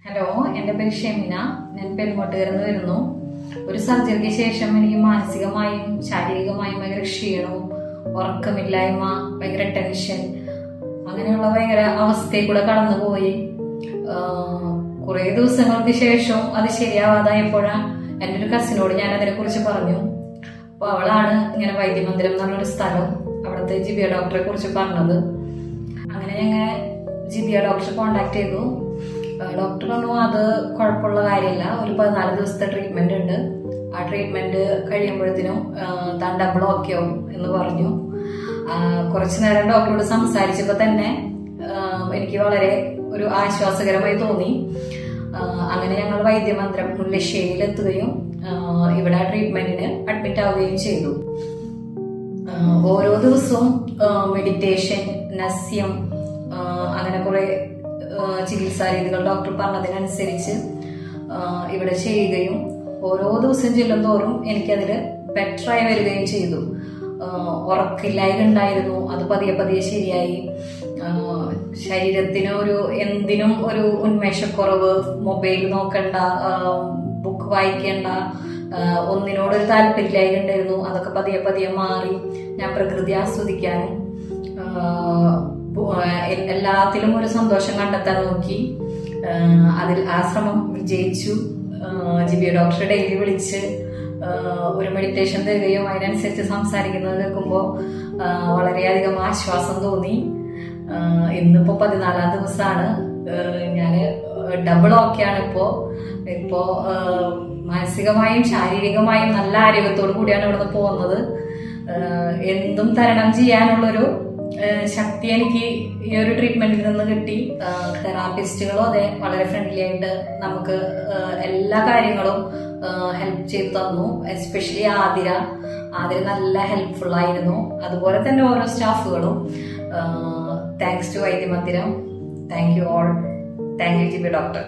Hello, എൻ്റെ പേര് ഷെമിന. ഞാൻ പെരുങ്ങോട്ടുകരന്ന് വരുന്നു. ഒരു സർജറിക്ക് ശേഷം എനിക്ക് മാനസികമായും ശാരീരികമായും ഭയങ്കര ക്ഷീണവും ഉറക്കമില്ലായ്മ, ഭയങ്കര ടെൻഷൻ, അങ്ങനെയുള്ള ഭയങ്കര അവസ്ഥയിൽ കൂടെ കടന്നുപോയി. കുറേ ദിവസങ്ങൾക്ക് ശേഷം അത് ശരിയാവാതായപ്പോഴാണ് എൻ്റെ ഒരു കസിനോട് ഞാൻ അതിനെക്കുറിച്ച് പറഞ്ഞു. അപ്പോൾ അവളാണ് ഇങ്ങനെ വൈദ്യമന്ദിരം എന്ന് പറഞ്ഞൊരു സ്ഥലം, അവിടുത്തെ ജിബിയ ഡോക്ടറെ കുറിച്ച് പറഞ്ഞത്. അങ്ങനെ ഞങ്ങൾ ജിബിയ ഡോക്ടറെ കോണ്ടാക്ട് ചെയ്തു. ഡോക്ടർ പറഞ്ഞു അത് കുഴപ്പമുള്ള കാര്യമില്ല, ഒരു 14 ദിവസത്തെ ട്രീറ്റ്മെന്റ് ഉണ്ട്, ആ ട്രീറ്റ്മെന്റ് കഴിയുമ്പോഴത്തേനും താൻ ഡബിൾ ഓക്കെ ആവും എന്ന് പറഞ്ഞു. കുറച്ചു നേരം ഡോക്ടറോട് സംസാരിച്ചപ്പോൾ തന്നെ എനിക്ക് വളരെ ഒരു ആശ്വാസകരമായി തോന്നി. അങ്ങനെ ഞങ്ങൾ വൈദ്യമന്ദിരം മുല്ലശ്ശേരിയിൽ എത്തുകയും ഇവിടെ ട്രീറ്റ്മെന്റിന് അഡ്മിറ്റ് ആവുകയും ചെയ്തു. ഓരോ ദിവസവും മെഡിറ്റേഷൻ, നസ്യം, അങ്ങനെ കുറെ ചികിത്സാ രീതികൾ ഡോക്ടർ പറഞ്ഞതിനനുസരിച്ച് ഇവിടെ ചെയ്യുകയും ഓരോ ദിവസം ചെല്ലുന്തോറും എനിക്കതിൽ ബെറ്ററായി വരികയും ചെയ്തു. ഉറക്കില്ലായ്മ ഉണ്ടായിരുന്നു, അത് പതിയെ പതിയെ ശരിയായി. ശരീരത്തിന് എന്തിനും ഒരു ഉന്മേഷക്കുറവ്, മൊബൈൽ നോക്കണ്ട, ബുക്ക് വായിക്കേണ്ട, ഒന്നിനോടൊരു താല്പര്യമില്ലായ്മ ഉണ്ടായിരുന്നു, അതൊക്കെ പതിയെ പതിയെ മാറി. ഞാൻ പ്രകൃതി ആസ്വദിക്കാനും എല്ലാത്തിലും ഒരു സന്തോഷം കണ്ടെത്താൻ നോക്കി. അതിൽ ആ ശ്രമം വിജയിച്ചു. ജിബിയ ഡോക്ടറെ ഡെയിലി വിളിച്ച് ഒരു മെഡിറ്റേഷൻ തരികയും അതിനനുസരിച്ച് സംസാരിക്കുന്നത് കേൾക്കുമ്പോൾ വളരെയധികം ആശ്വാസം തോന്നി. ഇന്നിപ്പോ 14ാം ദിവസമാണ്. ഞാൻ ഡബിൾ ഓക്കെയാണ്. ഇപ്പോ മാനസികമായും ശാരീരികമായും നല്ല ആരോഗ്യത്തോടു കൂടിയാണ് ഇവിടുന്ന് പോകുന്നത്. എന്തും തരണം ചെയ്യാനുള്ളൊരു ശക്തി എനിക്ക് ഈ ഒരു ട്രീറ്റ്മെന്റിൽ നിന്ന് കിട്ടി. തെറാപ്പിസ്റ്റുകളും അതെ വളരെ ഫ്രണ്ട്ലി ആയിട്ട് നമുക്ക് എല്ലാ കാര്യങ്ങളും ഹെൽപ്പ് ചെയ്തു തന്നു. എസ്പെഷ്യലി ആതിര നല്ല ഹെൽപ്ഫുൾ ആയിരുന്നു. അതുപോലെ തന്നെ ഓരോ സ്റ്റാഫുകളും. Thanks to Vaidyamandiram. Thank you all. Thank you Jibi doctor.